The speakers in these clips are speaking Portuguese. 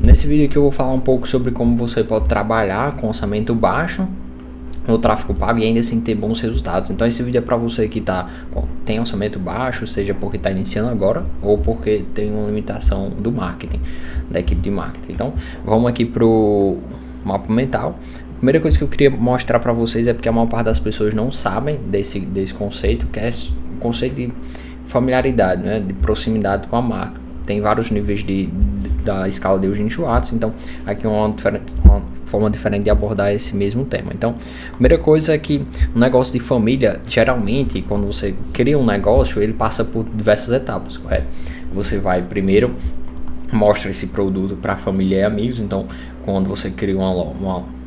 Nesse vídeo aqui eu vou falar um pouco sobre como você pode trabalhar com orçamento baixo no tráfego pago e ainda assim ter bons resultados. Então esse vídeo é para você que tem orçamento baixo, seja porque está iniciando agora ou porque tem uma limitação do marketing, da equipe de marketing. Então vamos aqui pro mapa mental. A primeira coisa que eu queria mostrar para vocês é porque a maior parte das pessoas não sabem desse conceito, que é o conceito de familiaridade, né, de proximidade com a marca. Tem vários níveis da escala de Eugene Schwartz, então aqui é uma forma diferente de abordar esse mesmo tema. Então, a primeira coisa é que o negócio de família, geralmente, quando você cria um negócio, ele passa por diversas etapas, correto? Você vai primeiro mostra esse produto para família e amigos. Então, quando você cria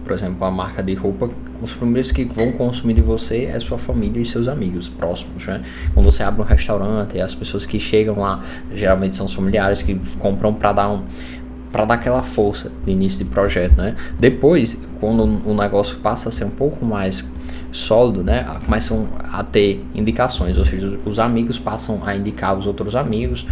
por exemplo, uma marca de roupa, os primeiros que vão consumir de você é sua família e seus amigos próximos, né? Quando você abre um restaurante, as pessoas que chegam lá geralmente são os familiares que compram para dar aquela força de início de projeto, né? Depois, quando o negócio passa a ser um pouco mais sólido, né, começam a ter indicações, ou seja, os amigos passam a indicar os outros amigos,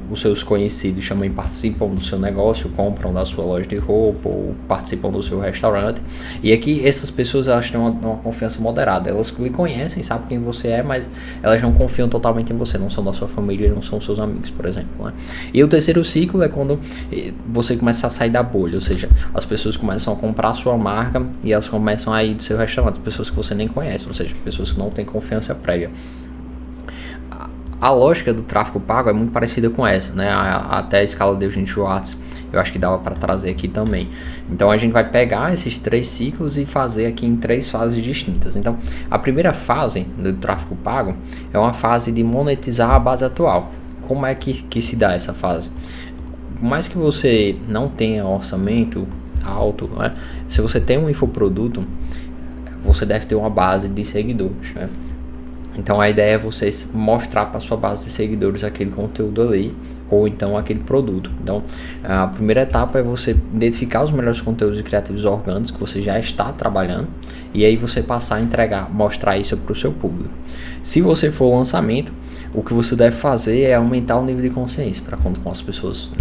os seus conhecidos participam do seu negócio, compram da sua loja de roupa ou participam do seu restaurante. E aqui essas pessoas elas têm uma confiança moderada, elas lhe conhecem, sabem quem você é, mas elas não confiam totalmente em você, não são da sua família, não são seus amigos, por exemplo, né? E o terceiro ciclo é quando você começa a sair da bolha, ou seja, as pessoas começam a comprar a sua marca e elas começam a ir do seu restaurante, pessoas que você nem conhece, ou seja, pessoas que não têm confiança prévia. A lógica do tráfego pago é muito parecida com essa, né? Até a escala de Eugene Schwartz, eu acho que dava para trazer aqui também. Então a gente vai pegar esses 3 ciclos e fazer aqui em 3 fases distintas. Então a primeira fase do tráfego pago é uma fase de monetizar a base atual. Como é que se dá essa fase? Por mais que você não tenha orçamento alto, né? Se você tem um infoproduto, você deve ter uma base de seguidores, né? Então a ideia é você mostrar para sua base de seguidores aquele conteúdo ali, ou então aquele produto. Então a primeira etapa é você identificar os melhores conteúdos e criativos orgânicos que você já está trabalhando, e aí você passar a mostrar isso para o seu público. Se você for lançamento, o que você deve fazer é aumentar o nível de consciência, para quando as pessoas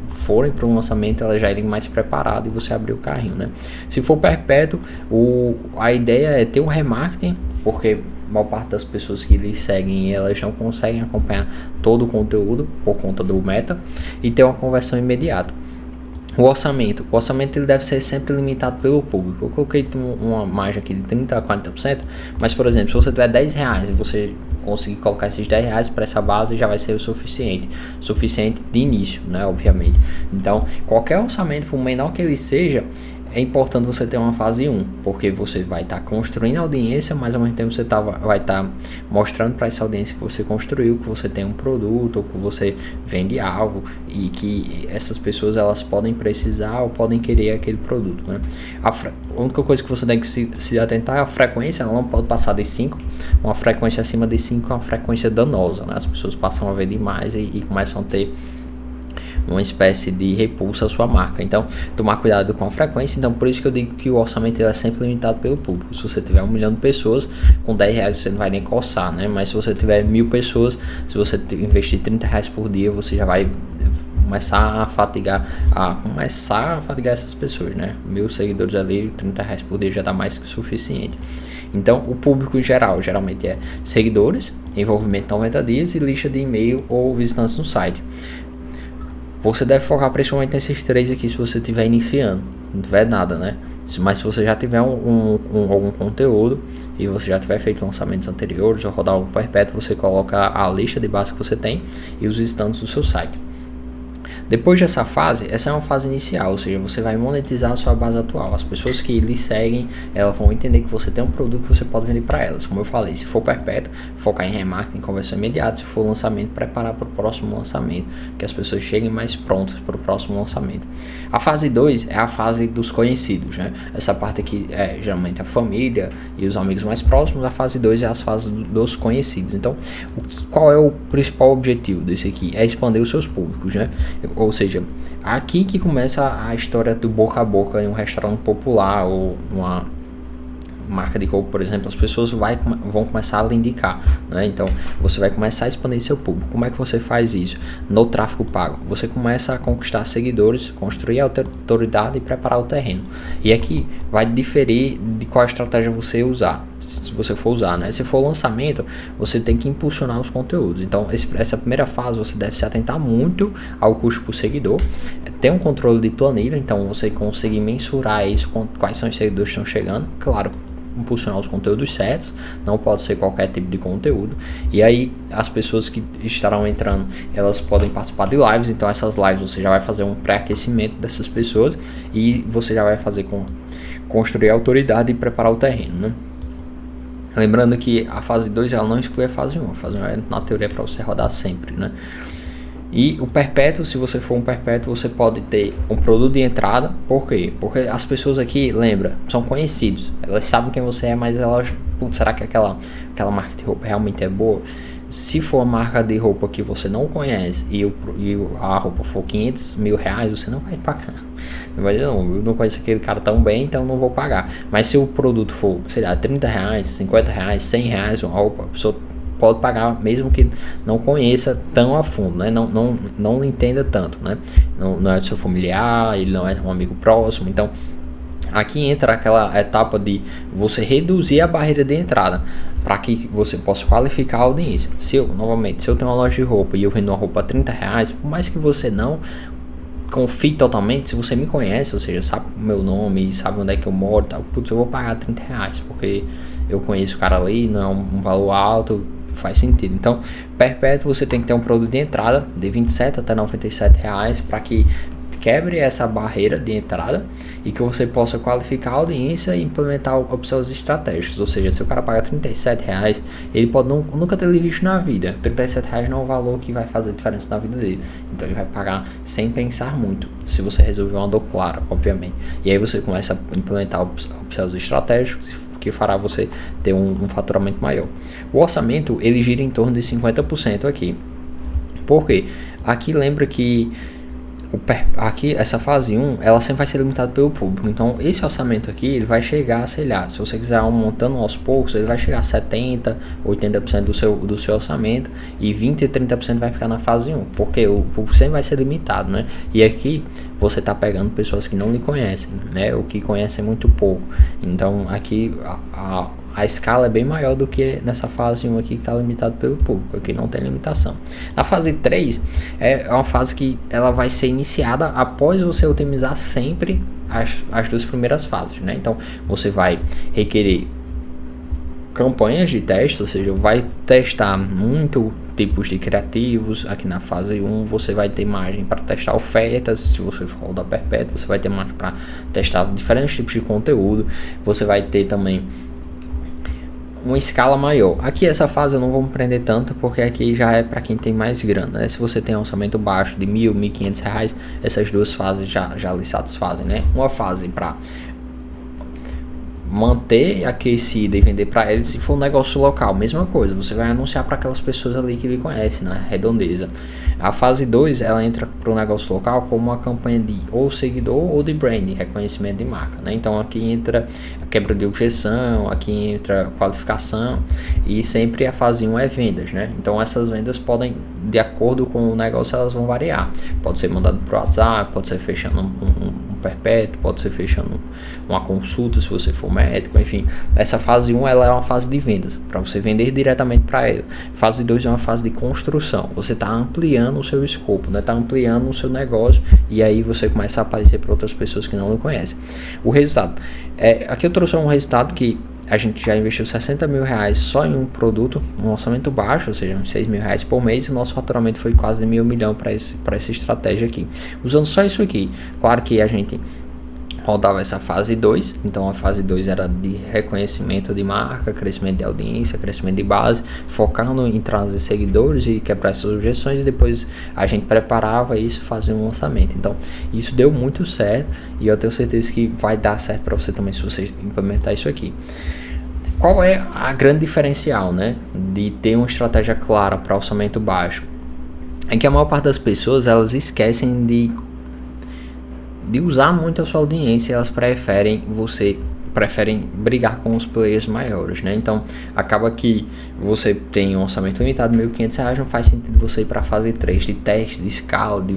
forem para um lançamento, elas já irem mais preparadas e você abrir o carrinho, né? Se for perpétuo, a ideia é ter um remarketing, porque a maior parte das pessoas que lhe seguem, elas não conseguem acompanhar todo o conteúdo por conta do meta, e ter uma conversão imediata. O orçamento ele deve ser sempre limitado pelo público. Eu coloquei uma margem aqui de 30% a 40%, mas por exemplo, se você tiver R$10 e você conseguir colocar esses R$10 para essa base, já vai ser o suficiente de início, né, obviamente. Então qualquer orçamento, por menor que ele seja, é importante você ter uma fase 1, porque você vai estar construindo audiência, mas ao mesmo tempo você vai estar mostrando para essa audiência que você construiu, que você tem um produto, ou que você vende algo, e que essas pessoas elas podem precisar ou podem querer aquele produto, né? A única coisa que você tem que se atentar é a frequência. Ela não pode passar de 5, uma frequência acima de 5 é uma frequência danosa, né? As pessoas passam a ver demais e começam a ter uma espécie de repulsa à sua marca. Então, tomar cuidado com a frequência. Então, por isso que eu digo que o orçamento é sempre limitado pelo público. Se você tiver 1 milhão de pessoas, com R$10 você não vai nem coçar, né? Mas se você tiver 1000 pessoas, se você investir R$30 por dia, você já vai começar a fatigar essas pessoas, né? 1000 seguidores ali, R$30 por dia já dá mais que o suficiente. Então, o público em geral, geralmente é seguidores, envolvimento 90 dias e lista de e-mail ou visitantes no site. Você deve focar principalmente nesses 3 aqui se você estiver iniciando, não tiver nada, né? Mas se você já tiver algum conteúdo e você já tiver feito lançamentos anteriores ou rodar algo perpétuo, você coloca a lista de base que você tem e os visitantes do seu site. Depois dessa fase, essa é uma fase inicial, ou seja, você vai monetizar a sua base atual. As pessoas que lhe seguem, elas vão entender que você tem um produto que você pode vender para elas. Como eu falei, se for perpétuo, focar em remarketing, conversão imediata. Se for lançamento, preparar para o próximo lançamento, que as pessoas cheguem mais prontas para o próximo lançamento. A fase 2 é a fase dos conhecidos, né? Essa parte aqui é geralmente a família e os amigos mais próximos. A fase 2 é as fases dos conhecidos. Então, qual é o principal objetivo desse aqui? É expandir os seus públicos, né? Ou seja, aqui que começa a história do boca a boca em um restaurante popular ou marca de roupa, por exemplo, as pessoas vão começar a lhe indicar, né? Então você vai começar a expandir seu público. Como é que você faz isso? No tráfego pago, você começa a conquistar seguidores, construir a autoridade e preparar o terreno. E aqui vai diferir de qual estratégia você usar, se você for usar, né? Se for lançamento, você tem que impulsionar os conteúdos. Então essa primeira fase você deve se atentar muito ao custo por seguidor, ter um controle de planilha, então você conseguir mensurar isso, quais são os seguidores que estão chegando, claro, impulsionar os conteúdos certos, não pode ser qualquer tipo de conteúdo. E aí as pessoas que estarão entrando, elas podem participar de lives, então essas lives você já vai fazer um pré-aquecimento dessas pessoas e você já vai fazer construir a autoridade e preparar o terreno, né? Lembrando que a fase 2 ela não exclui a fase 1, a fase 1 é na teoria para você rodar sempre, né? E o perpétuo, se você for um perpétuo, você pode ter um produto de entrada. Por quê? Porque as pessoas aqui, lembra, são conhecidos. Elas sabem quem você é, mas elas... Putz, será que aquela marca de roupa realmente é boa? Se for uma marca de roupa que você não conhece e a roupa for 500 mil reais, você não vai pagar. Não vai dizer, não, eu não conheço aquele cara tão bem, então não vou pagar. Mas se o produto for, sei lá, 30 reais, 50 reais, 100 reais, uma roupa, a pessoa pode pagar, mesmo que não conheça tão a fundo, né? Não entenda tanto, né? Não é seu familiar, ele não é um amigo próximo. Então aqui entra aquela etapa de você reduzir a barreira de entrada para que você possa qualificar a audiência. Se eu tenho uma loja de roupa e eu vendo uma roupa a 30 reais, por mais que você não confie totalmente, se você me conhece, ou seja, sabe o meu nome, sabe onde é que eu moro, tá? Putz, eu vou pagar 30 reais, porque eu conheço o cara ali, não é um valor alto, faz sentido. Então, perpétuo, você tem que ter um produto de entrada de 27 até 97 reais para que quebre essa barreira de entrada e que você possa qualificar a audiência e implementar opções estratégicas. Ou seja, se o cara paga 37 reais, ele pode nunca ter visto na vida. 37 reais não é um valor que vai fazer diferença na vida dele. Então ele vai pagar sem pensar muito, se você resolver uma dor clara, obviamente. E aí você começa a implementar opções estratégicos que fará você ter um faturamento maior. O orçamento, ele gira em torno de 50% aqui. Por quê? Aqui lembra que aqui essa fase 1, ela sempre vai ser limitada pelo público. Então esse orçamento aqui, ele vai chegar, sei lá, se você quiser montando aos poucos, ele vai chegar a 70%, 80% do seu orçamento, e 20% e 30% vai ficar na fase 1, porque o público sempre vai ser limitado, né? E aqui você tá pegando pessoas que não lhe conhecem, né? Ou que conhecem muito pouco. Então aqui a escala é bem maior do que nessa fase 1 aqui, que está limitado pelo público. Aqui não tem limitação. Na fase 3 é uma fase que ela vai ser iniciada após você otimizar sempre as duas primeiras fases, né? Então você vai requerer campanhas de teste, ou seja, vai testar muito tipos de criativos. Aqui na fase 1 você vai ter margem para testar ofertas. Se você for rodar perpétuo, você vai ter margem para testar diferentes tipos de conteúdo. Você vai ter também uma escala maior. Aqui essa fase eu não vou me prender tanto, porque aqui já é para quem tem mais grana, né? Se você tem um orçamento baixo de R$1.000, R$1.500, essas duas fases já lhe satisfazem, né? Uma fase para manter aquecida e vender para eles. Se for um negócio local, mesma coisa, você vai anunciar para aquelas pessoas ali que lhe conhecem, na redondeza. A fase 2, ela entra para o negócio local como uma campanha de ou seguidor ou de branding, reconhecimento de marca, né? Então aqui entra a quebra de objeção, aqui entra a qualificação, e sempre a fase 1 é vendas, né? Então essas vendas podem, de acordo com o negócio, elas vão variar. Pode ser mandado para o WhatsApp, pode ser fechando um perpétuo, pode ser fechando uma consulta se você for médico, enfim. Essa fase 1 ela é uma fase de vendas, para você vender diretamente para ele. Fase 2 é uma fase de construção, você está ampliando o seu escopo, né? Está ampliando o seu negócio, e aí você começa a aparecer para outras pessoas que não lhe conhecem. O resultado, aqui eu trouxe um resultado que a gente já investiu R$60.000 só em um produto, um orçamento baixo, ou seja, uns R$6.000 por mês, e o nosso faturamento foi quase de R$1 milhão para essa estratégia aqui. Usando só isso aqui, claro que a gente rodava essa fase 2, então a fase 2 era de reconhecimento de marca, crescimento de audiência, crescimento de base, focando em trazer seguidores e quebrar essas objeções, e depois a gente preparava isso, fazia um lançamento. Então isso deu muito certo, e eu tenho certeza que vai dar certo para você também se você implementar isso aqui. Qual é a grande diferencial, né, de ter uma estratégia clara para orçamento baixo? É que a maior parte das pessoas, elas esquecem de usar muito a sua audiência, elas preferem você preferem brigar com os players maiores, né? Então acaba que você tem um orçamento limitado, R$1.500, não faz sentido você ir para a fase 3 de teste, de escala, de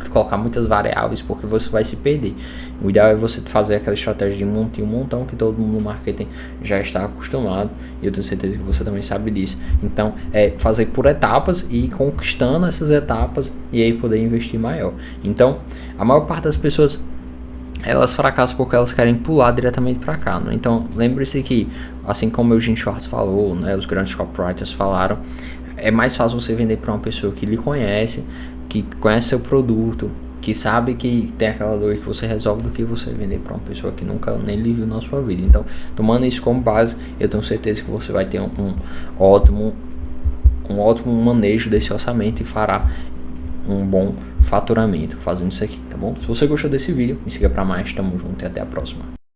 colocar muitas variáveis, porque você vai se perder. O ideal é você fazer aquela estratégia de monte um montão que todo mundo no marketing já está acostumado, e eu tenho certeza que você também sabe disso. Então é fazer por etapas e ir conquistando essas etapas e aí poder investir maior. Então a maior parte das pessoas, elas fracassam porque elas querem pular diretamente para cá, né? Então lembre-se que, assim como o Eugene Schwartz falou, né, os grandes copywriters falaram, é mais fácil você vender para uma pessoa que lhe conhece, que conhece seu produto, que sabe que tem aquela dor que você resolve, do que você vender para uma pessoa que nunca nem lhe viu na sua vida. Então, tomando isso como base, eu tenho certeza que você vai ter um ótimo manejo desse orçamento e fará um bom faturamento fazendo isso aqui, tá bom? Se você gostou desse vídeo, me siga para mais, tamo junto e até a próxima.